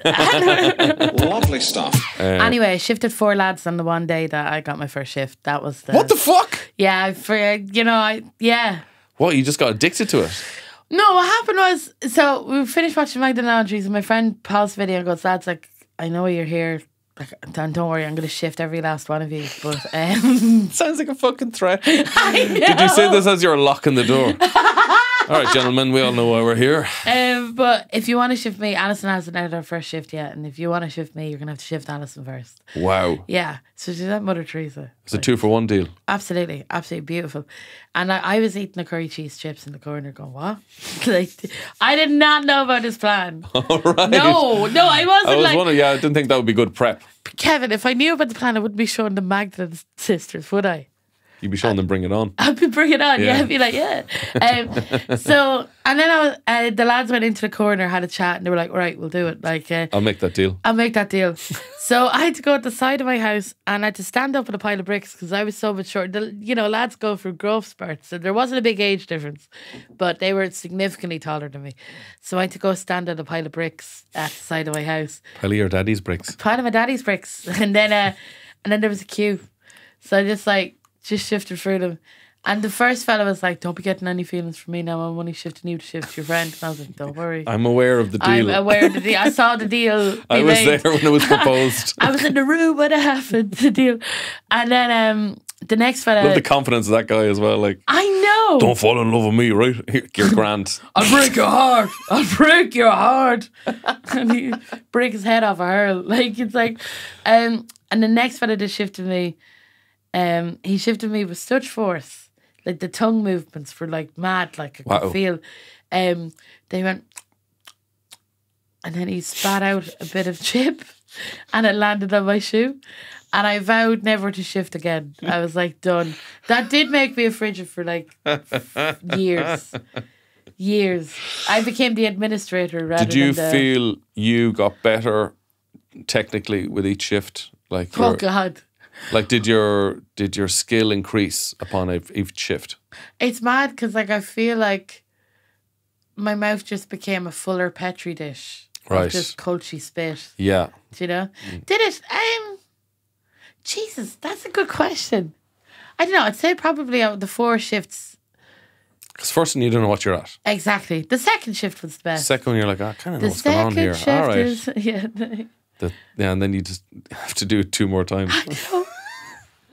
Lovely stuff. Anyway, I shifted 4 lads on the one day that I got my first shift. That was the... What the fuck? Yeah, What, you just got addicted to it? No, what happened was, so we finished watching Magdalene Laundries, and my friend paused the video and goes, lads, like, I know you're here. Like, don't worry, I'm going to shift every last one of you. But Sounds like a fucking threat. I know. Did you say this as you're locking the door? All right, gentlemen, we all know why we're here. But if you want to shift me, Alison hasn't had her first shift yet. And if you want to shift me, you're going to have to shift Alison first. Wow. Yeah. So she's that Mother Teresa. It's a 2-for-1 deal. Absolutely. Absolutely beautiful. And I was eating the curry cheese chips in the corner going, what? Like, I did not know about this plan. All right. No, I wasn't I was like... wondering, I didn't think that would be good prep. Kevin, if I knew about the plan, I wouldn't be showing the Magdalene sisters, would I? You'd be showing them Bring It On. I'd be Bring It On. Yeah, I'd be like, yeah. So, and then the lads went into the corner, had a chat, and they were like, all right, we'll do it. Like, I'll make that deal. I'll make that deal. So I had to go at the side of my house and I had to stand up on a pile of bricks because I was so much short. Lads go through growth spurts. So there wasn't a big age difference, but they were significantly taller than me. So I had to go stand on a pile of bricks at the side of my house. Pile of your daddy's bricks. Pile of my daddy's bricks. And then there was a queue. So I just shifted through them. And the first fella was like, don't be getting any feelings from me now. I'm only shifting you to shift your friend. And I was like, don't worry. I'm aware of the deal. I'm aware of the deal. I saw the deal. I was there when it was proposed. I was in the room when it happened, the deal. And then the next fella. Love the confidence of that guy as well. Like, I know. Don't fall in love with me, right? You're grand. I'll break your heart. I'll break your heart. And he break his head off a hurl. Like, it's like, and the next fella that shifted me, he shifted me with such force. Like the tongue movements were like mad, like I could feel. They went, and then he spat out a bit of chip, and it landed on my shoe. And I vowed never to shift again. I was like, done. That did make me a frigid for like years. Years. I became the administrator rather Did you than feel you got better technically with each shift? Like, oh God. Like, did your skill increase upon each shift? It's mad because like I feel like my mouth just became a fuller petri dish. Right. Of just culchy spit. Yeah. Do you know? Did it? Jesus, that's a good question. I don't know. I'd say probably out of the 4 shifts. Because first one, you don't know what you're at. Exactly. The second shift was the best. Second one, you're like, I kind of know what's going on here. Shift All right. is, yeah. And then you just have to do it 2 more times.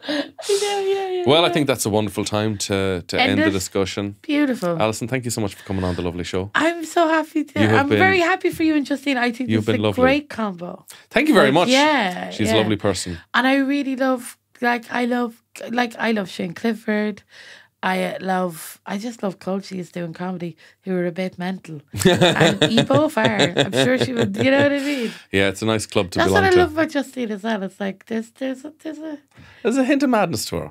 I know, yeah. Well, I think that's a wonderful time to end the discussion. Beautiful. Alison, thank you so much for coming on the lovely show. I'm so happy I'm very happy for you and Justine. I think this is a great combo. Thank you very much. Yeah. She's a lovely person. And I really love, I love Shane Clifford. I just love Colchies doing comedy who are a bit mental. And you both are. I'm sure she would, you know what I mean? Yeah, it's a nice club to belong to. belong That's to. what I love about Justine as well. It's like there's a hint of madness to her.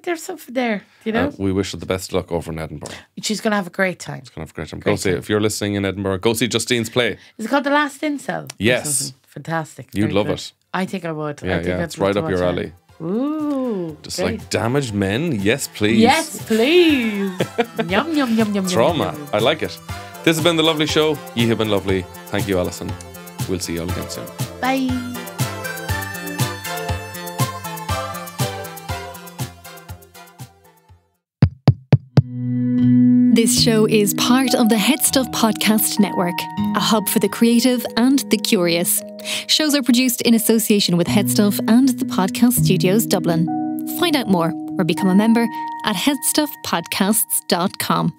There's something there, you know? We wish her the best luck over in Edinburgh. She's going to have a great time. She's going to have a great time. Go see it. If you're listening in Edinburgh, go see Justine's play. Is it called The Last Incel? Yes. Fantastic. You'd love it. I think I would. Yeah, it's right up your alley. Ooh. Just great. like damaged men, yes please. Yes please. Yum, yum, yum, yum, Trauma. yum, yum. I like it. This has been the lovely show. You have been lovely. Thank you, Alison. We'll see you all again soon. Bye. This show is part of the HeadStuff Podcast Network, a hub for the creative and the curious. Shows are produced in association with HeadStuff and the Podcast Studios Dublin. Find out more or become a member at headstuffpodcasts.com.